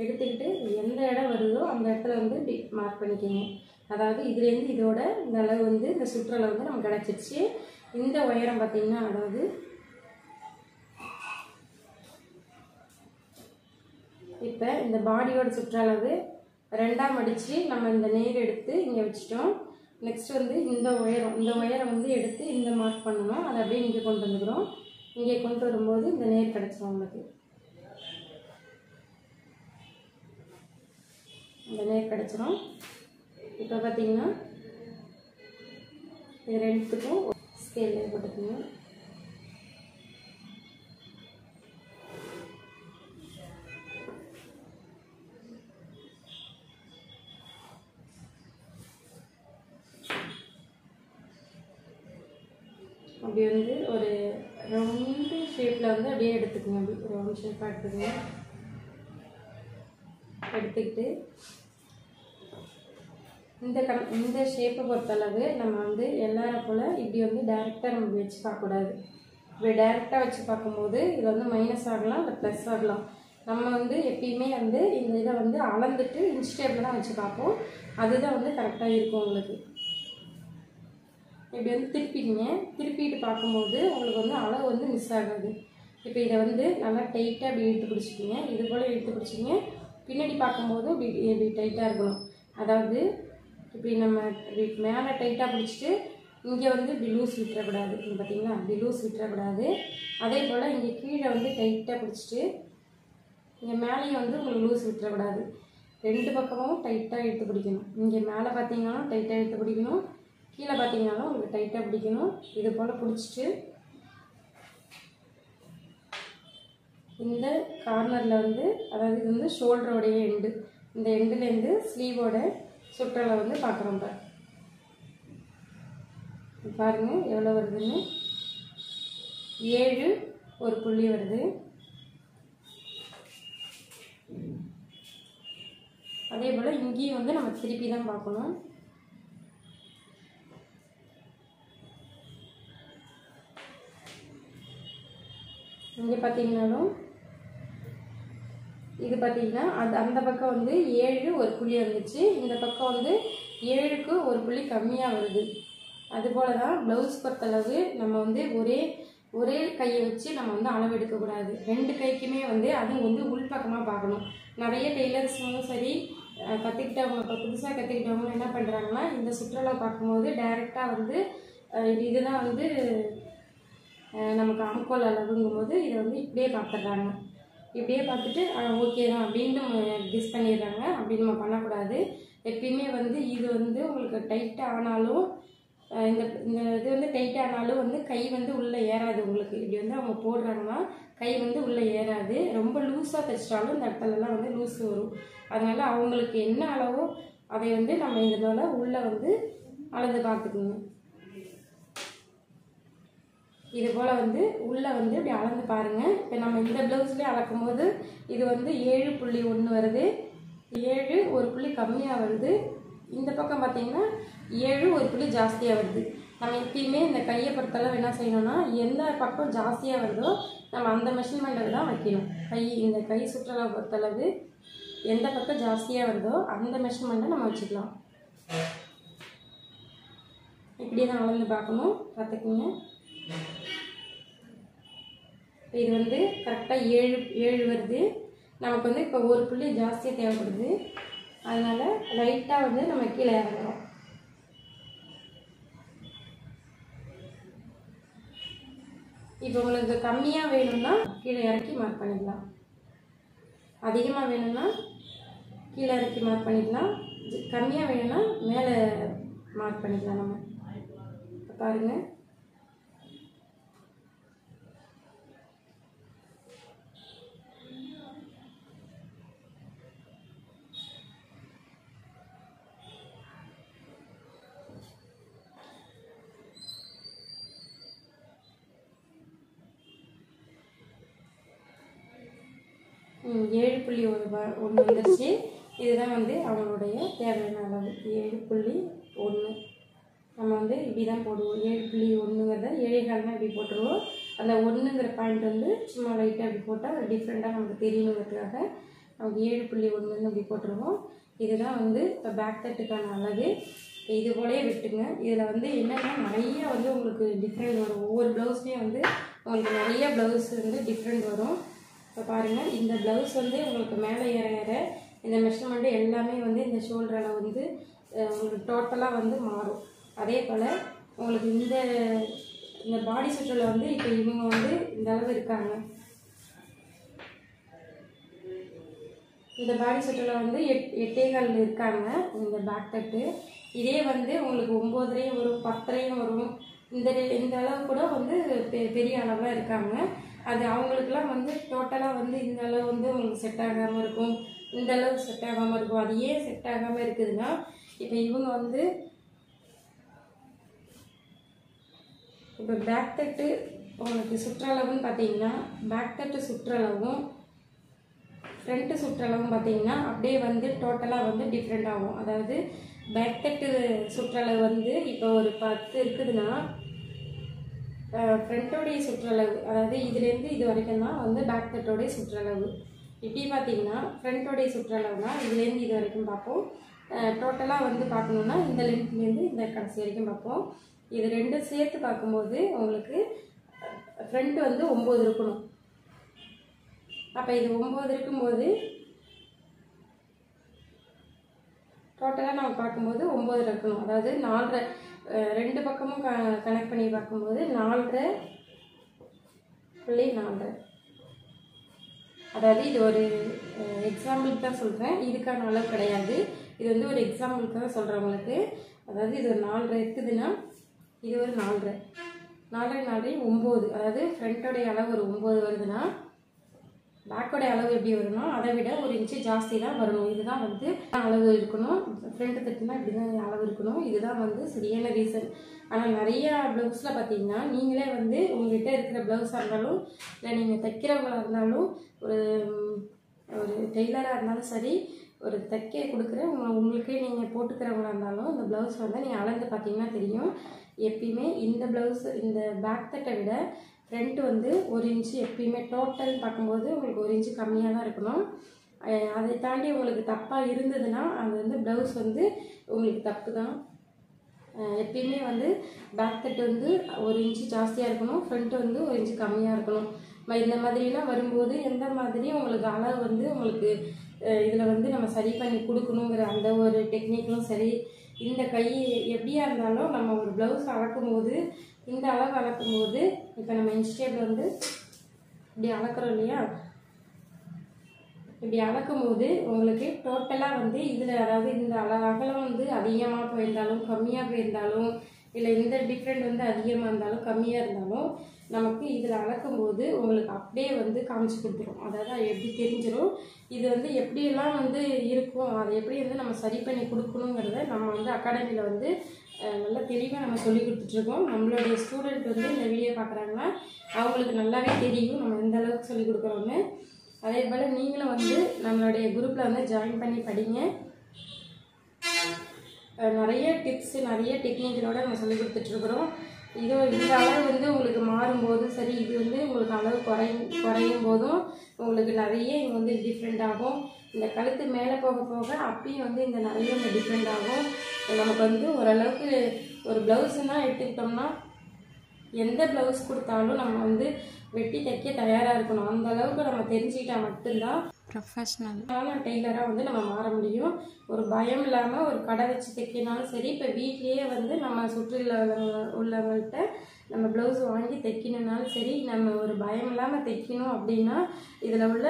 எடுத்துக்கிட்டு எந்த இடம் வருதோ அந்த இடத்துல வந்து இப்படி மார்க் பண்ணிக்கோங்க. அதாவது இதுலேருந்து இதோட இந்த அளவு வந்து இந்த சுற்றளவு வந்து நமக்கு கிடச்சிருச்சு. இந்த உயரம் பார்த்திங்கன்னா அதாவது இப்போ இந்த பாடியோட சுற்றளவு ரெண்டாக மடித்து நம்ம இந்த நேர் எடுத்து இங்கே வச்சிட்டோம். நெக்ஸ்ட் வந்து இந்த உயரம் வந்து எடுத்து இந்த மார்க் பண்ணணும். அதை அப்படியே இங்கே கொண்டு வந்துக்கிறோம். இங்கே கொண்டு வரும்போது இந்த நேர் கிடச்சிரும் உங்களுக்கு. இந்த நேர் கிடச்சிரும். இப்போ பார்த்தீங்கன்னா இது ரெண்டுத்துக்கும் ஸ்கேலில் போட்டுக்கோங்க. இப்படி வந்து ஒரு ரவுண்டு ஷேப்பில் வந்து அப்படியே எடுத்துக்கோங்க. அப்படி ரவுண்ட் ஷேப்பாக எடுத்துக்கோங்க. எடுத்துக்கிட்டு இந்த ஷேப்பை பொறுத்தளவு நம்ம வந்து எல்லாரும் போல் இப்படி வந்து டைரெக்டாக நம்ம வச்சு பார்க்கக்கூடாது. இப்படி டைரெக்டாக வச்சு பார்க்கும்போது இது வந்து மைனஸ் ஆகலாம், இல்லை ப்ளஸ் ஆகலாம். நம்ம வந்து எப்பயுமே வந்து இந்த இதை வந்து அளந்துட்டு இன்ச் டேப்பில் தான் வச்சு பார்ப்போம். அதுதான் வந்து கரெக்டாக இருக்கும் உங்களுக்கு. இப்படி வந்து திருப்பிங்க. திருப்பிட்டு பார்க்கும்போது உங்களுக்கு வந்து அளவு வந்து மிஸ் ஆகாது. இப்போ இதை வந்து நல்லா டைட்டாக அப்படி இழுத்து பிடிச்சிக்கிங்க. இது போல் இழுத்து பிடிச்சிங்க. பின்னாடி பார்க்கும்போது இப்படி டைட்டாக இருக்கணும். அதாவது இப்படி நம்ம இப்படி மேலே டைட்டாக பிடிச்சிட்டு இங்கே வந்து இப்படி லூஸ் விட்டுறக்கூடாது. இங்கே பார்த்தீங்களா, இப்படி லூஸ் விட்டுறக்கூடாது. அதே போல் இங்கே கீழே வந்து டைட்டாக பிடிச்சிட்டு இங்கே மேலேயும் வந்து உங்களுக்கு லூஸ் விட்டுறக்கூடாது. ரெண்டு பக்கமும் டைட்டாக இழுத்து பிடிக்கணும். இங்கே மேலே பார்த்தீங்கன்னா டைட்டாக இழுத்து பிடிக்கணும், கீழே பார்த்தீங்கன்னாலும் உங்களுக்கு டைட்டாக பிடிக்கணும். இது போல் பிடிச்சிட்டு இந்த கார்னரில் வந்து, அதாவது இது வந்து ஷோல்டரோடைய எண்டு, இந்த எண்டுலேருந்து ஸ்லீவோட சுற்றலை வந்து பார்க்குறோம். பாருங்கள் எவ்வளோ வருதுன்னு. 7 ஒரு புள்ளி வருது. அதே போல் இங்கேயும் வந்து நம்ம திருப்பி தான் பார்க்கணும். இங்கே பார்த்தீங்கன்னாலும் இது பார்த்தீங்கன்னா அந்த பக்கம் வந்து 7 ஒரு புள்ளி வந்துச்சு. இந்த பக்கம் வந்து 7க்கு ஒரு புள்ளி கம்மியாக வருது. அதுபோல் தான் ப்ளவுஸ் பொறுத்தளவு நம்ம வந்து ஒரே கையை வச்சு நம்ம வந்து அளவு எடுக்கக்கூடாது. ரெண்டு கைக்குமே வந்து அதுவும் வந்து உள்பக்கமாக பார்க்கணும். நிறைய டெய்லர்ஸும் சரி, கற்றுக்கிட்டவங்க, இப்போ புதுசாக கற்றுக்கிட்டவங்களும் என்ன பண்ணுறாங்கன்னா, இந்த சுற்றளவு பார்க்கும்போது டைரெக்டாக வந்து இதுதான் வந்து நமக்கு ஆம்கோல் அளவுங்கும்போது இதை வந்து இப்படியே பார்த்துட்றாங்க. இப்படியே பார்த்துட்டு ஓகே தான் அப்படின்னு டிஸ் பண்ணிடுறாங்க. அப்படி நம்ம பண்ணக்கூடாது. எப்பயுமே வந்து இது வந்து உங்களுக்கு டைட்டாக ஆனாலும் இந்த இது வந்து டைட்டாக ஆனாலும் வந்து கை வந்து உள்ளே ஏறாது. உங்களுக்கு இப்படி வந்து அவங்க போடுறாங்கன்னா கை வந்து உள்ளே ஏறாது. ரொம்ப லூஸாக தைச்சிட்டாலும் இந்த இடத்துலலாம் வந்து லூஸ் வரும். அதனால் அவங்களுக்கு என்ன அளவோ அதை வந்து நம்ம இதனால் உள்ளே வந்து அளந்து பார்த்துக்கோங்க. இது போல் வந்து உள்ளே வந்து இப்படி அளந்து பாருங்கள். இப்போ நம்ம இந்த ப்ளவுஸ்லேயே அளக்கும் போது இது வந்து 7.1 வருது. 7 ஒரு புள்ளி கம்மியாக வருது. இந்த பக்கம் பார்த்தீங்கன்னா 7 ஒரு புள்ளி ஜாஸ்தியாக வருது. நம்ம எப்பயுமே இந்த கையை பொறுத்தளவு என்ன செய்யணும்னா, எந்த பக்கம் ஜாஸ்தியாக வருதோ நம்ம அந்த மெஷர்மெண்ட்டுக்கு தான் வைக்கணும். இந்த கை சுற்றளவு பொறுத்தளவு எந்த பக்கம் ஜாஸ்தியாக வருதோ அந்த மெஷர்மெண்ட்டை நம்ம வச்சுக்கலாம். இப்படி தான் அளந்து பார்க்கணும். பார்த்துக்குங்க. இது வந்து கரெக்டாக 7 வருது. நமக்கு வந்து இப்போ ஒரு புள்ளி ஜாஸ்தியாக தேவைப்படுது. அதனால் லைட்டாக வந்து நம்ம கீழே இறங்குறோம். இப்போ உங்களுக்கு கம்மியாக வேணும்னா கீழே இறக்கி மார்க் பண்ணிக்கலாம். அதிகமாக வேணும்னா கீழே இறக்கி மார்க் பண்ணிக்கலாம். கம்மியாக வேணும்னா மேலே மார்க் பண்ணிக்கலாம். நம்ம பாருங்கள். .1 வந்துருச்சு. இதுதான் வந்து அவங்களுடைய தேவையான அளவு 7.1. நம்ம வந்து இப்படி தான் போடுவோம். 7.1ங்கிறத 7.25 இப்படி போட்டுருவோம். அந்த 1ங்கிற பாயிண்ட் வந்து சும்மா லைட்டாக இப்படி போட்டால் ஒரு டிஃப்ரெண்ட்டாக நமக்கு தெரியணுங்கிறதுக்காக நமக்கு 7.1 இப்படி போட்டுருவோம். இதுதான் வந்து இப்போ பேக் தட்டுக்கான அளவு. இது போலேயே விட்டுங்க. இதில் வந்து என்னென்னா நிறைய வந்து உங்களுக்கு டிஃப்ரெண்ட் வரும். ஒவ்வொரு ப்ளவுஸ்லேயும் வந்து உங்களுக்கு நிறைய ப்ளவுஸ் வந்து டிஃப்ரெண்ட் வரும். இப்போ பாருங்கள், இந்த ப்ளவுஸ் வந்து உங்களுக்கு மேலே ஏற ஏற இந்த மெஷர்மெண்ட்டு எல்லாமே வந்து இந்த ஷோல்டர் அளவு வந்து உங்களுக்கு டோட்டலாக வந்து மாறும். அதே போல் உங்களுக்கு இந்த பாடி சுற்றல வந்து இப்போ இவங்க வந்து இந்த அளவு இருக்காங்க. இந்த பாடி சுற்றல வந்து 8.25 இருக்காங்க இந்த பேக் தட்டு. இதே வந்து உங்களுக்கு 9.5 வரும், 10.5 வரும். இந்த அளவு கூட வந்து பெரிய அளவில் இருக்காங்க. அது அவங்களுக்குலாம் வந்து டோட்டலாக வந்து இந்த அளவு வந்து உங்களுக்கு செட் ஆகாமல் இருக்கும், இந்த அளவு செட் ஆகாமல் இருக்கும். அது ஏன் செட் ஆகாமல் இருக்குதுன்னா, இப்போ இவங்க வந்து இப்போ பேக் தட்டு உங்களுக்கு சுற்றளவுன்னு பார்த்தீங்கன்னா பேக் தட்டு சுற்றளவும் ஃப்ரண்ட்டு சுற்றளவும் பார்த்தீங்கன்னா அப்படியே வந்து டோட்டலாக வந்து டிஃப்ரெண்ட் ஆகும். அதாவது பேக் தட்டு சுற்றளவு வந்து இப்போ ஒரு 10 இருக்குதுன்னா ஃப்ரண்ட்டோடைய சுற்றளவு அதாவது இதுலேருந்து இது வரைக்கும் தான் வந்து பேக் தட்டோடைய சுற்றளவு. இப்படி பார்த்தீங்கன்னா ஃப்ரண்ட்டோடைய சுற்றளவுனா இதுலேருந்து இது வரைக்கும் பார்ப்போம். டோட்டலாக வந்து பார்க்கணுன்னா இந்த லென்த்லேருந்து இந்த கடைசி வரைக்கும் பார்ப்போம். இது ரெண்டும் சேர்த்து பார்க்கும்போது உங்களுக்கு ஃப்ரண்ட் வந்து 9 இருக்கணும். அப்போ இது 9 இருக்கும்போது டோட்டலாக நம்ம பார்க்கும்போது 9 இருக்கணும். அதாவது 4.5 ரெண்டு பக்கமும் கனெக்ட் பண்ணி பார்க்கும்போது 4.5 அதாவது இது ஒரு எக்ஸாம்பிளுக்கு தான் சொல்கிறேன், இதுக்கான அளவு கிடையாது. இது வந்து ஒரு எக்ஸாம்பிளுக்கு தான் சொல்கிறேன் உங்களுக்கு. அதாவது இது ஒரு 4.5 இருக்குதுன்னா இது ஒரு 4.5 9. அதாவது ஃப்ரண்ட்டோடைய அளவு ஒரு 9 வருதுன்னா பேக்கோடைய அளவு எப்படி வரும்னா அதை விட ஒரு இன்ச்சு ஜாஸ்தி தான் வரணும். இதுதான் வந்து அளவு இருக்கணும். ஃப்ரண்ட்டு தட்டுனா இப்படி தான் அளவு இருக்கணும். இதுதான் வந்து சரியான ரீசன். ஆனால் நிறையா ப்ளவுஸில் பார்த்தீங்கன்னா நீங்களே வந்து உங்கள்கிட்ட இருக்கிற ப்ளவுஸாக இருந்தாலும் இல்லை நீங்கள் தைக்கிறவங்களாக இருந்தாலும் ஒரு டெய்லராக இருந்தாலும் சரி, ஒரு தைக்க கொடுக்குற உங்களுக்கே நீங்கள் போட்டுக்கிறவங்களாக இருந்தாலும் இந்த ப்ளவுஸ் வந்து நீங்கள் அளந்து பார்த்தீங்கன்னா தெரியும். எப்பயுமே இந்த ப்ளவுஸு இந்த பேக் தட்டை விட ஃப்ரண்ட்டு வந்து 1 இன்ச்சு எப்பயுமே டோட்டல் பார்க்கும்போது உங்களுக்கு 1 இன்ச்சு கம்மியாக தான் இருக்கணும். அதை தாண்டி உங்களுக்கு தப்பாக இருந்ததுன்னா அது வந்து ப்ளவுஸ் வந்து உங்களுக்கு தப்பு தான். எப்பயுமே வந்து பேக் தட்டு வந்து 1 இன்ச்சு ஜாஸ்தியாக இருக்கணும், ஃப்ரண்ட்டு வந்து 1 இன்ச்சு கம்மியாக இருக்கணும். இந்த மாதிரிலாம் வரும்போது எந்த மாதிரி உங்களுக்கு அளவு வந்து உங்களுக்கு இதில் வந்து நம்ம சரி பண்ணி கொடுக்கணுங்கிற அந்த ஒரு டெக்னிக்கும் சரி, இந்த கை எப்படியா இருந்தாலும் நம்ம ஒரு ப்ளவுஸ் அளக்கும்போது இந்த அளவு அளக்கும்போது இப்போ நம்ம இன்ச் டேபிள் வந்து இப்படி அளக்குறோம் இல்லையா, இப்படி அளக்கும்போது உங்களுக்கு டோட்டலாக வந்து இதில் அதாவது இந்த அகலம் வந்து அதிகமாக போயிருந்தாலும் கம்மியாக போயிருந்தாலும் இல்லை இந்த டிஃப்ரெண்ட் வந்து அதிகமாக இருந்தாலும் கம்மியாக இருந்தாலும் நமக்கு இதில் அளக்கும்போது உங்களுக்கு அப்படியே வந்து காமிச்சு கொடுத்துரும். அதாவது அது எப்படி தெரிஞ்சிடும், இது வந்து எப்படியெல்லாம் வந்து இருக்கும், அதை எப்படி வந்து நம்ம சரி பண்ணி கொடுக்கணுங்கிறத நம்ம வந்து அகாடமியில் வந்து நல்லா தெளிவாக நம்ம சொல்லி கொடுத்துட்ருக்கோம். நம்மளுடைய ஸ்டூடெண்ட் வந்து இந்த வீடியோ பார்க்குறாங்கன்னா அவங்களுக்கு நல்லாவே தெரியும் நம்ம எந்த அளவுக்கு சொல்லி கொடுக்குறோன்னு. அதே போல் நீங்களும் வந்து நம்மளுடைய குரூப்பில் வந்து ஜாயின் பண்ணி படிங்க. நிறைய டிப்ஸு நிறைய டெக்னிக்கலோடு நம்ம சொல்லி கொடுத்துட்ருக்குறோம். இதோ இந்த அளவு வந்து உங்களுக்கு மாறும்போதும் சரி, இது வந்து உங்களுக்கு அளவு குறையும் போதும் உங்களுக்கு நிறைய இங்கே வந்து டிஃப்ரெண்ட் ஆகும். இந்த கழுத்து மேலே போக போக அப்பயும் வந்து இந்த நிறைய டிஃப்ரெண்ட் ஆகும். நமக்கு வந்து ஓரளவுக்கு ஒரு ப்ளவுஸுன்னா எடுத்துக்கிட்டோம்னா எந்த ப்ளவுஸ் கொடுத்தாலும் நம்ம வந்து வெட்டி தைக்க தயாராக இருக்கணும். அந்த அளவுக்கு நம்ம தெரிஞ்சுக்கிட்டா மட்டும்தான் ப்ரொஃபஷ்னலான டெய்லராக வந்து நம்ம மாற முடியும். ஒரு பயம் இல்லாமல் ஒரு கடை வச்சு தைக்கினாலும் சரி, இப்போ வீட்லேயே வந்து நம்ம சுற்றில உள்ளவங்கள்ட்ட நம்ம ப்ளவுஸ் வாங்கி தைக்கணுன்னாலும் சரி, நம்ம ஒரு பயம் இல்லாமல் தைக்கணும் அப்படின்னா இதில் உள்ள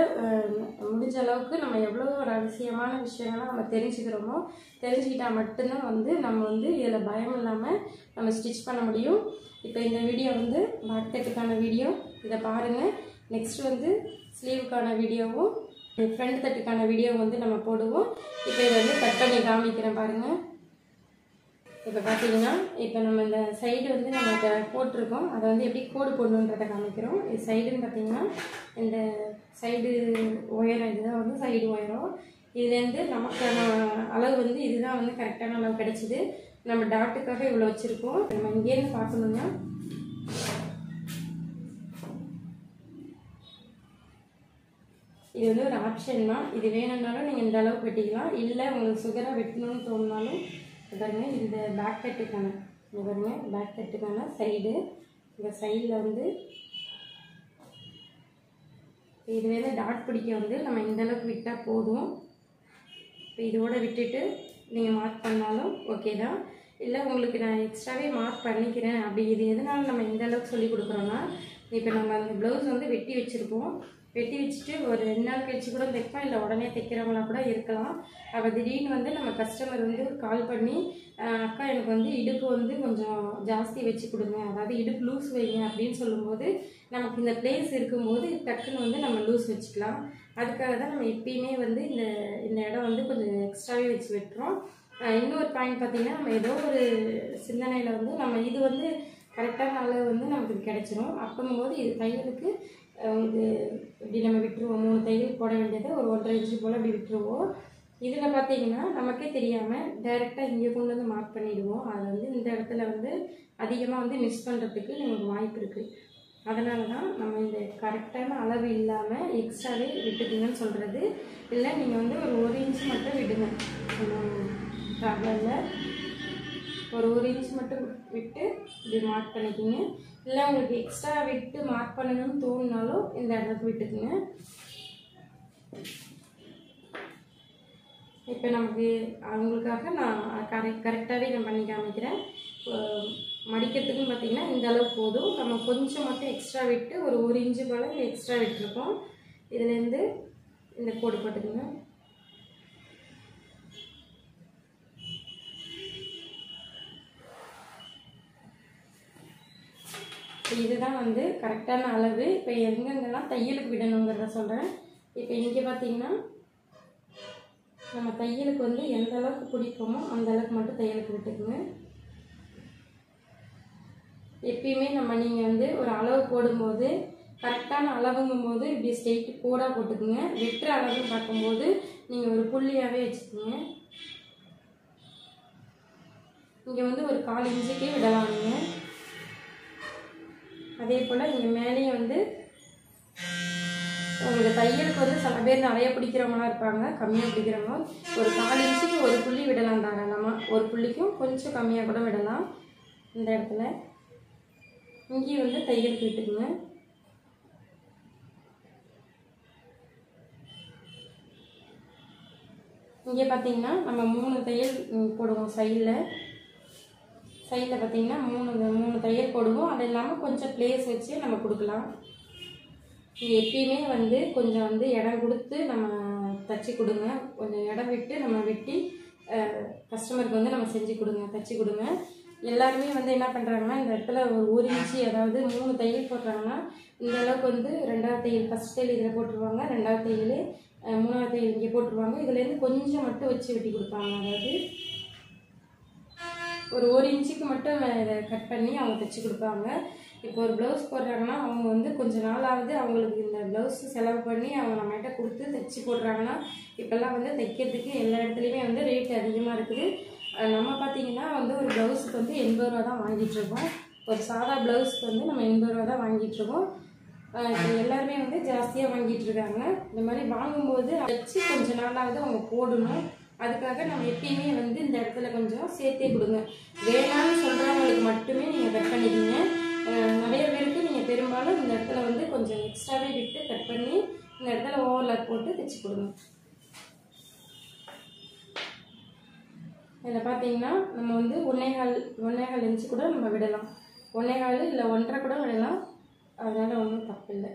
முடிஞ்ச அளவுக்கு நம்ம எவ்வளோ ரகசியமான விஷயங்கள்லாம் நம்ம தெரிஞ்சுக்கிட்டால் மட்டும்தான் வந்து நம்ம வந்து இதில் பயம் இல்லாமல் நம்ம ஸ்டிச் பண்ண முடியும். இப்போ இந்த வீடியோ வந்து பேக் தட்டுக்கான வீடியோ, இதை பாருங்கள். நெக்ஸ்ட் வந்து ஸ்லீவுக்கான வீடியோவும் ஃப்ரண்ட் தட்டுக்கான வீடியோ வந்து நம்ம போடுவோம். இப்போ இதை வந்து கட் பண்ணி காமிக்கிறேன் பாருங்கள். இப்போ பார்த்தீங்கன்னா இப்போ நம்ம இந்த சைடு வந்து நம்ம இதை போட்டிருக்கோம், அதை வந்து எப்படி கோடு போடணுன்றதை காமிக்கிறோம். இது சைடுன்னு பார்த்தீங்கன்னா இந்த சைடு உயரம், இதுதான் வந்து சைடு உயரம். இதுலேருந்து நமக்கான அளவு வந்து இதுதான் வந்து கரெக்டான அளவு கிடைச்சிது. நம்ம டாட்டுக்காக இவ்வளோ வச்சுருக்கோம். நம்ம இங்கேருந்து பார்க்கணுன்னா இது வந்து ஒரு ஆப்ஷன் தான். இது வேணும்னாலும் நீங்கள் இந்த அளவுக்கு வெட்டிக்கலாம், இல்லை உங்களுக்கு சுகராக வெட்டணும்னு தோணுனாலும் பாருங்க. இந்த பேக் தட்டுக்கான பாருங்க, பேக் தட்டுக்கான சைடு இந்த சைடில் வந்து இது வந்து டாட் பிடிக்க வந்து நம்ம இந்த அளவுக்கு விட்டால் போதும். இப்போ இதோட விட்டுட்டு நீங்கள் மார்க் பண்ணாலும் ஓகே தான். இல்லை உங்களுக்கு நான் எக்ஸ்ட்ராவே மார்க் பண்ணிக்கிறேன் அப்படி இது எதனால நம்ம இந்த அளவுக்கு சொல்லி கொடுக்குறோன்னா, இப்போ நம்ம அந்த ப்ளவுஸ் வந்து வெட்டி வச்சுருப்போம், வெட்டி வச்சுட்டு ஒரு 2 நாள் கழிச்சு கூட தைப்போம், இல்லை உடனே தைக்கிறவங்களா கூட இருக்கலாம். அப்போ திடீர்னு வந்து நம்ம கஸ்டமர் வந்து கால் பண்ணி அக்கா எனக்கு வந்து இடுப்பு வந்து கொஞ்சம் ஜாஸ்தி வச்சு கொடுங்க, அதாவது இடுப்பு லூஸ் வைங்க அப்படின்னு சொல்லும்போது நமக்கு இந்த பிளேஸ் இருக்கும்போது டக்குன்னு வந்து நம்ம லூஸ் வச்சுக்கலாம். அதுக்காக தான் நம்ம எப்பயுமே வந்து இந்த இடம் வந்து கொஞ்சம் எக்ஸ்ட்ராவே வச்சு வெட்டுறோம். இன்னொரு பாயிண்ட் பார்த்திங்கன்னா, நம்ம ஏதோ ஒரு சிந்தனையில் வந்து நம்ம இது வந்து கரெக்டான அளவு வந்து நமக்கு இது கிடச்சிரும். அப்போங்கும்போது இது தையலுக்கு உங்களுக்கு இப்படி நம்ம விட்டுருவோம். 3 தையல் போட வேண்டியதை ஒரு 1.5 இன்ச்சு போல் அப்படி விட்டுருவோம். இதில் பார்த்தீங்கன்னா நமக்கே தெரியாமல் டைரெக்டாக இங்கே கொண்டு வந்து மார்க் பண்ணிவிடுவோம். அது வந்து இந்த இடத்துல வந்து அதிகமாக வந்து மிஸ் பண்ணுறதுக்கு நமக்கு வாய்ப்பு இருக்குது. அதனால தான் நம்ம இந்த கரெக்டான அளவு இல்லாமல் எக்ஸ்ட்ராவே விட்டுக்குங்கன்னு சொல்கிறது. இல்லை நீங்கள் வந்து ஒரு 1 இன்ச்சு மட்டும் விடுங்க, ப்ராப்ளம் இல்லை. ஒரு 1 இன்ச் மட்டும் விட்டு இப்படி மார்க் பண்ணிக்கிங்க. இல்லை உங்களுக்கு எக்ஸ்ட்ரா விட்டு மார்க் பண்ணணும்னு தோணுனாலும் இந்த இடத்துக்கு விட்டுக்குங்க. இப்போ நமக்கு அவங்களுக்காக நான் கரெக்டாகவே நான் பண்ணி காமிக்கிறேன். மடிக்கிறதுக்குன்னு பார்த்தீங்கன்னா இந்த அளவு போதும். நம்ம கொஞ்சம் மட்டும் எக்ஸ்ட்ரா விட்டு ஒரு 1 இன்ச்சு போல் எக்ஸ்ட்ரா விட்டுருக்கோம். இதுலேருந்து இந்த கோடு போட்டுக்குங்க. இதுதான் வந்து கரெக்டான அளவு. இப்போ எங்கெங்கெல்லாம் தையலுக்கு விடணுங்கிறத சொல்கிறேன். இப்போ இங்கே பார்த்தீங்கன்னா நம்ம தையலுக்கு வந்து எந்த அளவுக்கு பிடிப்போமோ அந்த அளவுக்கு மட்டும் தையலுக்கு விட்டுக்குங்க. எப்பயுமே நீங்கள் வந்து ஒரு அளவு போடும்போது கரெக்டான அளவுங்கும்போது இப்படி ஸ்ட்ரெயிட்டு கோடாக போட்டுக்குங்க. வெட்டுற அளவுன்னு பார்க்கும்போது நீங்கள் ஒரு புள்ளியாகவே வச்சுக்கோங்க. இங்கே வந்து ஒரு 1/4 இன்ச்சுக்கே விடலாம் நீங்கள். அதே போல் இங்கே மேலேயும் வந்து உங்களுக்கு தையலுக்கு வந்து சில பேர் நிறைய பிடிக்கிறவங்களாம் இருப்பாங்க, கம்மியாக பிடிக்கிறவங்க ஒரு 1/4 இன்ச்சுக்கு ஒரு புள்ளி விடலாம் தாராளமாக. ஒரு புள்ளிக்கும் கொஞ்சம் கம்மியாக கூட விடலாம். இந்த இடத்துல இங்கேயும் வந்து தையலுக்கு விட்டுக்குங்க. இங்கே பார்த்தீங்கன்னா நம்ம 3 தையல் போடுவோம். சைடில் பார்த்தீங்கன்னா 3 தையல் போடுவோம். அது இல்லாமல் கொஞ்சம் ப்ளேஸ் வச்சு நம்ம கொடுக்கலாம். இது எப்பயுமே வந்து கொஞ்சம் வந்து இடம் கொடுத்து நம்ம தச்சு கொடுங்க. கொஞ்சம் இடம் விட்டு நம்ம வெட்டி கஸ்டமருக்கு வந்து நம்ம செஞ்சு கொடுங்க, தச்சு கொடுங்க. எல்லாருமே வந்து என்ன பண்ணுறாங்கன்னா இந்த இடத்துல ஒரு 1 இன்ச்சு, அதாவது 3 தையல் போடுறாங்கன்னா இந்த அளவுக்கு வந்து 2வது தையல் ஃபஸ்ட் தையல் இதில் போட்டுருவாங்க, 2வது தையல் 3வது தையல் இங்கே போட்டுருவாங்க. இதுலேருந்து கொஞ்சம் மட்டும் வச்சு வெட்டி கொடுப்பாங்க. அதாவது ஒரு 1 இன்ச்சுக்கு மட்டும் இதை கட் பண்ணி அவங்க தைச்சி கொடுப்பாங்க. இப்போ ஒரு ப்ளவுஸ் போடுறாங்கன்னா அவங்க வந்து கொஞ்சம் நாளாவது அவங்களுக்கு இந்த ப்ளவுஸ் செலவு பண்ணி அவங்க நம்மகிட்ட கொடுத்து தைச்சி போடுறாங்கன்னா, இப்போல்லாம் வந்து தைக்கிறதுக்கு எல்லா இடத்துலையுமே வந்து ரேட் அதிகமாக இருக்குது. நம்ம பார்த்திங்கன்னா வந்து ஒரு ப்ளவுஸுக்கு வந்து 80 ரூபா தான் வாங்கிட்டுருக்கோம். ஒரு சாதா ப்ளவுஸுக்கு வந்து நம்ம 80 ரூபா தான் வாங்கிட்டுருக்கோம். இப்போ எல்லாருமே வந்து ஜாஸ்தியாக வாங்கிட்டுருக்காங்க. இந்த மாதிரி வாங்கும்போது வச்சு கொஞ்சம் நாளாவது அவங்க போடணும். அதுக்காக நம்ம எப்பயுமே வந்து இந்த இடத்துல கொஞ்சம் சேர்த்தே கொடுங்க. வேணான்னு சொல்கிறவங்களுக்கு மட்டுமே நீங்கள் கட் பண்ணிக்கிங்க. நிறைய பேருக்கு நீங்கள் பெரும்பாலும் இந்த இடத்துல வந்து கொஞ்சம் எக்ஸ்ட்ராவே விட்டு கட் பண்ணி இந்த இடத்துல ஓவர்லாக் போட்டு தைச்சி கொடுங்க. இதில் பார்த்தீங்கன்னா நம்ம வந்து 1.25 இன்ச்சு கூட நம்ம விடலாம். 1.25 இல்லை 1.5 கூட விடலாம். அதனால் ஒன்றும் தப்பு இல்லை.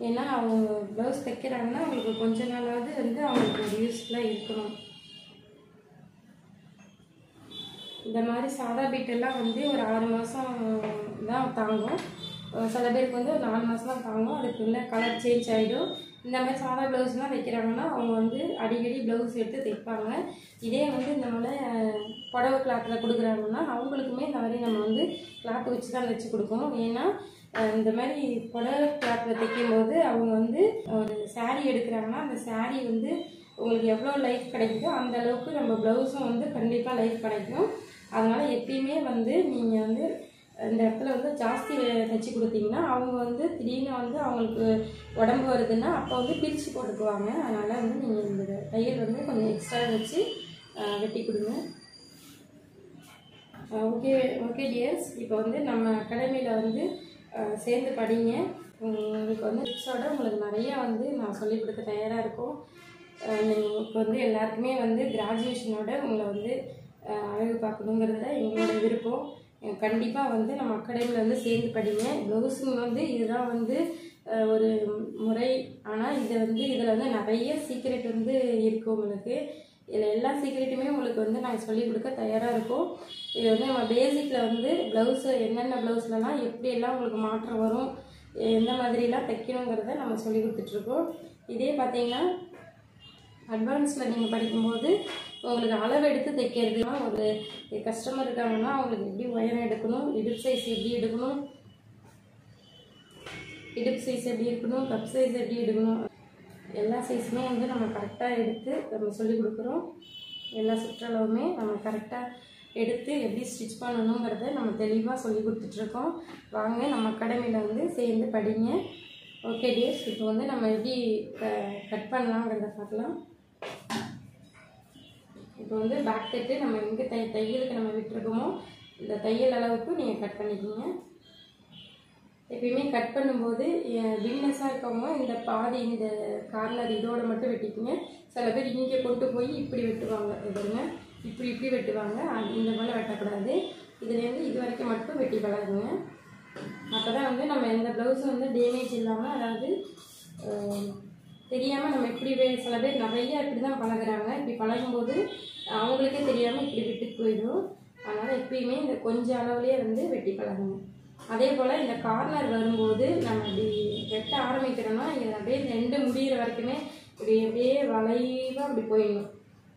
ஏன்னா அவங்க ப்ளவுஸ் தைக்கிறாங்கன்னா அவங்களுக்கு கொஞ்ச நாளாவது வந்து அவங்களுக்கு ஒரு யூஸ்ஃபுல்லாக இருக்கணும். இந்த மாதிரி சாதா பீட்டெல்லாம் வந்து ஒரு 6 மாதம் தான் தாங்கும். சில பேருக்கு வந்து ஒரு 4 மாதம் தான் தாங்கும். அதுக்குள்ளே கலர் சேஞ்ச் ஆகிடும். இந்த மாதிரி சாதா ப்ளவுஸ்லாம் தைக்கிறாங்கன்னா அவங்க வந்து அடிக்கடி ப்ளவுஸ் எடுத்து தைப்பாங்க. இதே வந்து இந்த மாதிரி புடவை கிளாத்தில் கொடுக்குறாங்கன்னா அவங்களுக்குமே இந்த மாதிரி நம்ம வந்து கிளாத் வச்சு தான் தைச்சி கொடுக்கணும். ஏன்னா இந்த மாதிரி புடவை கிளாத்தில் தைக்கும்போது அவங்க வந்து ஒரு சாரீ எடுக்கிறாங்கன்னா அந்த சாரீ வந்து உங்களுக்கு எவ்வளோ லைஃப் கிடைக்குதோ அந்த அளவுக்கு நம்ம ப்ளவுஸும் வந்து கண்டிப்பாக லைஃப் கிடைக்கும். அதனால் எப்பயுமே வந்து நீங்கள் வந்து இந்த இடத்துல வந்து ஜாஸ்தி தைச்சி கொடுத்தீங்கன்னா அவங்க வந்து திடீர்னு வந்து அவங்களுக்கு உடம்பு வருதுன்னா அப்போ வந்து பிரித்து போட்டுக்குவாங்க. அதனால் வந்து நீங்கள் இந்த தையல் வந்து கொஞ்சம் எக்ஸ்ட்ரா வச்சு வெட்டி கொடுங்க. ஓகே டியர்ஸ், இப்போ வந்து நம்ம அகாடமியில் வந்து சேர்ந்து படிங்க. உங்களுக்கு வந்து டிப்ஸோட உங்களுக்கு நிறையா வந்து நான் சொல்லிக் கொடுக்க தயாராக இருக்கும். உங்களுக்கு வந்து எல்லாருக்குமே வந்து கிராஜுவேஷனோட உங்களை வந்து அழகு பார்க்கணுங்கிறதுல எங்களோட விருப்பம். கண்டிப்பாக வந்து நம்ம அகாடமியில் வந்து சேர்ந்து படிங்க. ப்ளவுஸுங்க வந்து இதுதான் வந்து ஒரு முறை. ஆனால் இதில் வந்து நிறைய சீக்ரெட் வந்து இருக்குது உங்களுக்கு. இதில் எல்லா சீக்ரெட்டுமே உங்களுக்கு வந்து நாங்கள் சொல்லிக் கொடுக்க தயாராக இருக்கோம். இது வந்து நம்ம பேசிக்கில் வந்து ப்ளவுஸு என்னென்ன ப்ளவுஸ்லலாம் எப்படியெல்லாம் உங்களுக்கு மாற்றம் வரும், எந்த மாதிரிலாம் தைக்கணுங்கிறத நம்ம சொல்லி கொடுத்துட்ருக்கோம். இதே பார்த்திங்கன்னா அட்வான்ஸில் நீங்கள் படிக்கும்போது உங்களுக்கு அளவு எடுத்து தைக்கிறதுனா ஒரு கஸ்டமர் இருக்காங்கன்னா அவங்களுக்கு எப்படி உயரம் எடுக்கணும், இடுப்பு சைஸ் எப்படி எடுக்கணும், இடுப்பு சைஸ் எப்படி இருக்கணும், கப் சைஸ் எப்படி எடுக்கணும், எல்லா சைஸுமே வந்து நம்ம கரெக்டாக எடுத்து நம்ம சொல்லிக் கொடுக்குறோம். எல்லா சுற்றளவுமே நம்ம கரெக்டாக எடுத்து எப்படி ஸ்டிச் பண்ணணுங்கிறத நம்ம தெளிவாக சொல்லி கொடுத்துட்ருக்கோம். வாங்க நம்ம அகாடமியில் வந்து சேர்ந்து படிங்க. ஓகே டியர்ஸ், இப்போ வந்து நம்ம எப்படி கட் பண்ணலாங்கிறத பார்க்கலாம். இப்போ வந்து பேக் தைட்டு நம்ம எங்கே தையலுக்கு நம்ம விட்டுருக்கோமோ இந்த தையல் அளவுக்கு நீங்கள் கட் பண்ணிக்கிங்க. எப்பயுமே கட் பண்ணும்போது பிகினஸாக இருக்கவங்க இந்த பாதி இந்த கார்னர் இதோடு மட்டும் வெட்டிக்குங்க. சில பேர் இங்கே கொண்டு போய் இப்படி வெட்டுவாங்க, இதுங்க இப்படி வெட்டுவாங்க. இந்த மாதிரி வெட்டக்கூடாது. இதுலேருந்து இது வரைக்கும் மட்டும் வெட்டி பழகுங்க. அப்போ தான் வந்து நம்ம எந்த ப்ளவுஸும் வந்து டேமேஜ் இல்லாமல், அதாவது தெரியாமல் நம்ம இப்படி சில பேர் நிறையா இப்படி தான் பழகுறாங்க. இப்படி பழகும்போது அவங்களுக்கே தெரியாமல் இப்படி விட்டுட்டு போயிடும். அதனால் எப்பயுமே இந்த கொஞ்சம் அளவுலேயே வந்து வெட்டி பழகுங்க. அதே போல் இந்த கார்னர் வரும்போது நம்ம இப்படி வெட்ட ஆரம்பிக்கிறோன்னா இது அப்படியே ரெண்டு முடிகிற வரைக்குமே இப்படி அப்படியே வளைவாக அப்படி போயிடணும்.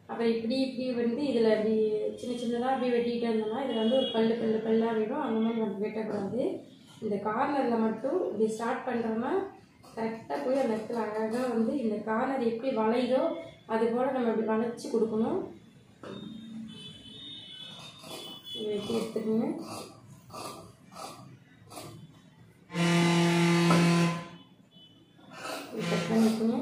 அப்புறம் இப்படி வந்து இதில் அப்படி சின்னதாக அப்படி வெட்டிகிட்டு இருந்தோம்னா இதில் வந்து ஒரு பல்லாக விடும். அந்த மாதிரி நம்ம வெட்டக்கூடாது. இந்த கார்னரில் மட்டும் இப்படி ஸ்டார்ட் பண்ணுறோன்னா கரெக்டாக போய் அந்த இடத்துல அழகாக வந்து இந்த கார்னர் எப்படி வளையுதோ அதுபோல் நம்ம இப்படி வளைச்சி கொடுக்கணும். வெட்டி எடுத்துக்கோங்க. கட் பண்ணிக்கோங்க.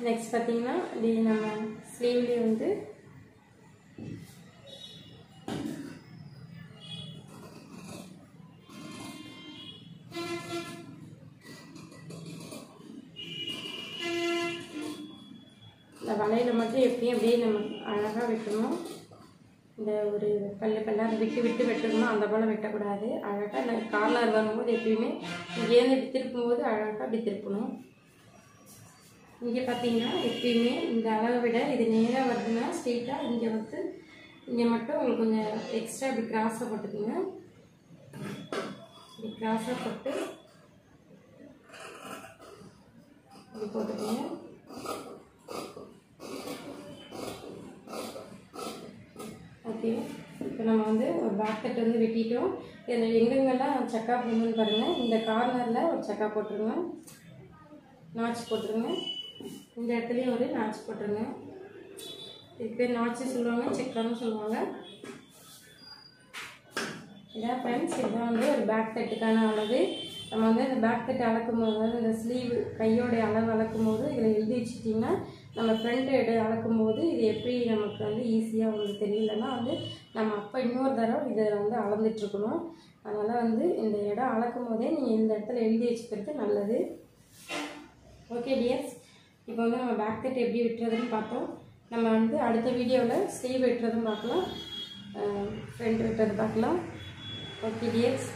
நெக்ஸ்ட் பார்த்தீங்கன்னா இது நம்ம ஸ்லீவ்லேயே வந்து இந்த வலையில் மட்டும் எப்படியும் அப்படியே நம்ம அழகாக வெட்டணும். இந்த ஒரு பல்லாக விட்டு வெட்டணுமோ அந்த போல் வெட்டக்கூடாது. அழகாக இந்த கார்னர் வரும்போது எப்பயுமே இங்கேருந்து இப்படி திருப்பும்போது அழகாக அப்படி திருப்பணும். இங்கே பார்த்தீங்கன்னா எப்பயுமே இந்த அளவை விட இது நேராக வருதுன்னா ஸ்ட்ரெயிட்டாக இங்கே வந்து இங்கே மட்டும் உங்களுக்கு கொஞ்சம் எக்ஸ்ட்ரா இப்படி கிராஸாக போட்டுக்குங்க. இப்படி கிராஸாக போட்டு இப்படி போட்டுக்கோங்க. ஓகே, இப்போ நம்ம வந்து ஒரு பேக் கட் வந்து வெட்டிட்டோம். இதில் எங்கெங்கெல்லாம் சக்கா போடணும்னு பாருங்கள். இந்த கார்னரில் ஒரு சக்கா போட்டுருங்க, நாச் போட்டுருங்க. இந்த இடத்துலையும் ஒரு நாச் போட்டுருங்க. இது பேர் நாச்சு சொல்லுவாங்க, செக்கான்னு சொல்லுவாங்க. இதான் ஃப்ரெண்ட்ஸ், இதுதான் வந்து ஒரு பேக் கட்டுக்கான அளவு. நம்ம வந்து இந்த பேக் கட் அளக்கும் போது, அதாவது இந்த ஸ்லீவ் கையோடைய அளவு அளக்கும் போது இதில் எழுதி வச்சுட்டிங்கன்னா நம்ம ஃப்ரண்ட் எடு அளக்கும் போது இது எப்படி நமக்கு வந்து ஈஸியாக வந்து தெரியலன்னா வந்து நம்ம அப்போ இன்னொரு தடவை இதை வந்து அளந்துட்டுருக்கணும். அதனால் வந்து இந்த இடம் அளக்கும் போதே நீங்கள் இந்த இடத்துல எழுதி வச்சுக்கிறது நல்லது. ஓகே டியர்ஸ், இப்போ வந்து நம்ம பேக் கட் எப்படி வெட்டுறதுன்னு பார்த்தோம். நம்ம வந்து அடுத்த வீடியோவில் ஸ்லீவ் வெட்டுறதும் பார்க்கலாம், ஃப்ரண்ட் வெட்டுறது பார்க்கலாம். Okay tears.